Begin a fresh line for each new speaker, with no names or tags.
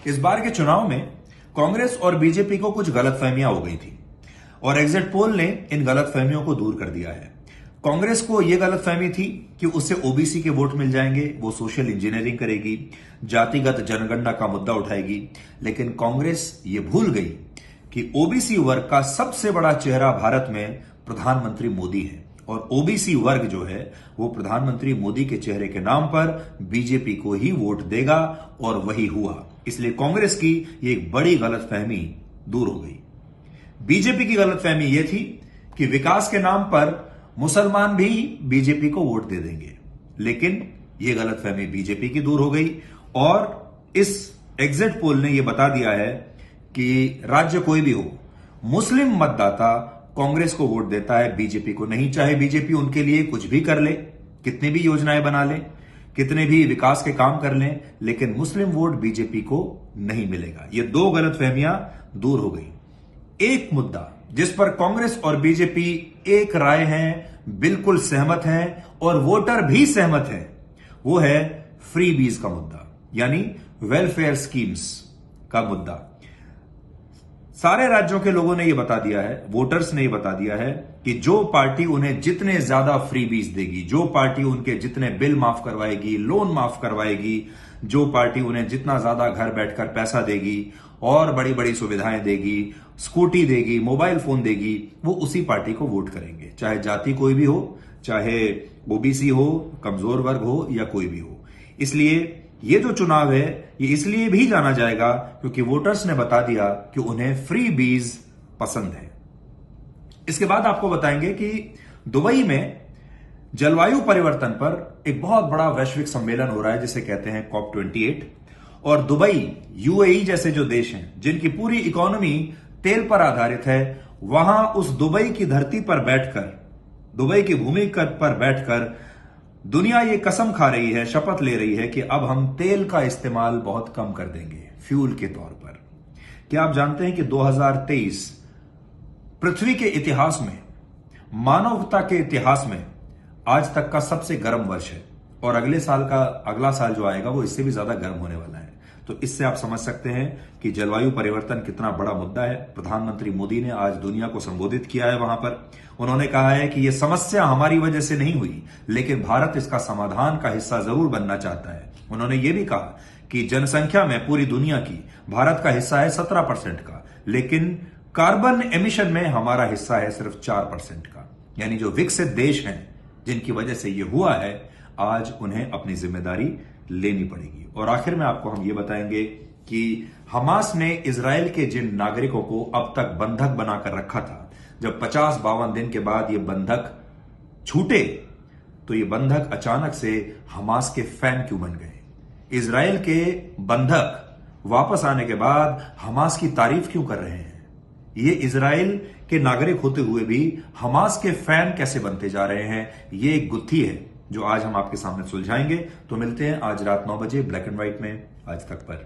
इस बार के चुनाव में कांग्रेस और बीजेपी को कुछ गलतफहमियां हो गई थी और एग्जिट पोल ने इन गलतफहमियों को दूर कर दिया है। कांग्रेस को यह गलतफहमी थी कि उससे ओबीसी के वोट मिल जाएंगे, वो सोशल इंजीनियरिंग करेगी, जातिगत जनगणना का मुद्दा उठाएगी, लेकिन कांग्रेस ये भूल गई कि ओबीसी वर्ग का सबसे बड़ा चेहरा भारत में प्रधानमंत्री मोदी है और ओबीसी वर्ग जो है वो प्रधानमंत्री मोदी के चेहरे के नाम पर बीजेपी को ही वोट देगा और वही हुआ। इसलिए कांग्रेस की ये एक बड़ी गलतफहमी दूर हो गई। बीजेपी की गलतफहमी यह थी कि विकास के नाम पर मुसलमान भी बीजेपी को वोट दे देंगे, लेकिन यह गलतफहमी बीजेपी की दूर हो गई और इस एग्जिट पोल ने यह बता दिया है कि राज्य कोई भी हो, मुस्लिम मतदाता कांग्रेस को वोट देता है, बीजेपी को नहीं। चाहे बीजेपी उनके लिए कुछ भी कर ले, कितनी भी योजनाएं बना ले, कितने भी विकास के काम कर लें, लेकिन मुस्लिम वोट बीजेपी को नहीं मिलेगा। ये दो गलतफहमियां दूर हो गई। एक मुद्दा जिस पर कांग्रेस और बीजेपी एक राय हैं, बिल्कुल सहमत हैं और वोटर भी सहमत हैं, वो है फ्री बीज का मुद्दा, यानी वेलफेयर स्कीम्स का मुद्दा। सारे राज्यों के लोगों ने यह बता दिया है, वोटर्स ने यह बता दिया है कि जो पार्टी उन्हें जितने ज्यादा फ्री बीज देगी, जो पार्टी उनके जितने बिल माफ करवाएगी, लोन माफ करवाएगी, जो पार्टी उन्हें जितना ज्यादा घर बैठकर पैसा देगी और बड़ी बड़ी सुविधाएं देगी, स्कूटी देगी, मोबाइल फोन देगी, वो उसी पार्टी को वोट करेंगे, चाहे जाति कोई भी हो, चाहे ओबीसी हो, कमजोर वर्ग हो या कोई भी हो। इसलिए ये जो चुनाव है ये इसलिए भी जाना जाएगा क्योंकि वोटर्स ने बता दिया कि उन्हें फ्री बीज पसंद है। इसके बाद आपको बताएंगे कि दुबई में जलवायु परिवर्तन पर एक बहुत बड़ा वैश्विक सम्मेलन हो रहा है जिसे कहते हैं COP28, और दुबई, यूएई जैसे जो देश हैं जिनकी पूरी इकोनॉमी तेल पर आधारित है, वहां उस दुबई की धरती पर बैठकर, दुबई की भूमि पर बैठकर दुनिया ये कसम खा रही है, शपथ ले रही है कि अब हम तेल का इस्तेमाल बहुत कम कर देंगे फ्यूल के तौर पर। क्या आप जानते हैं कि 2023 पृथ्वी के इतिहास में, मानवता के इतिहास में आज तक का सबसे गर्म वर्ष है और अगला साल जो आएगा वो इससे भी ज्यादा गर्म होने वाला है। तो इससे आप समझ सकते हैं कि जलवायु परिवर्तन कितना बड़ा मुद्दा है। प्रधानमंत्री मोदी ने आज दुनिया को संबोधित किया है, वहां पर उन्होंने कहा है कि यह समस्या हमारी वजह से नहीं हुई, लेकिन भारत इसका समाधान का हिस्सा जरूर बनना चाहता है। उन्होंने यह भी कहा कि जनसंख्या में पूरी दुनिया की भारत का हिस्सा है 17% का, लेकिन कार्बन एमिशन में हमारा हिस्सा है सिर्फ 4% का। यानी जो विकसित देश हैं जिनकी वजह से यह हुआ है, आज उन्हें अपनी जिम्मेदारी लेनी पड़ेगी। और आखिर में आपको हम ये बताएंगे कि हमास ने इजराइल के जिन नागरिकों को अब तक बंधक बनाकर रखा था, जब 50-52 दिन के बाद ये बंधक छूटे तो ये बंधक अचानक से हमास के फैन क्यों बन गए? इजराइल के बंधक वापस आने के बाद हमास की तारीफ क्यों कर रहे हैं? ये इजराइल के नागरिक होते हुए भी हमास के फैन कैसे बनते जा रहे हैं? ये एक गुत्थी है जो आज हम आपके सामने सुलझाएंगे। तो मिलते हैं आज रात 9 बजे ब्लैक एंड व्हाइट में आज तक पर।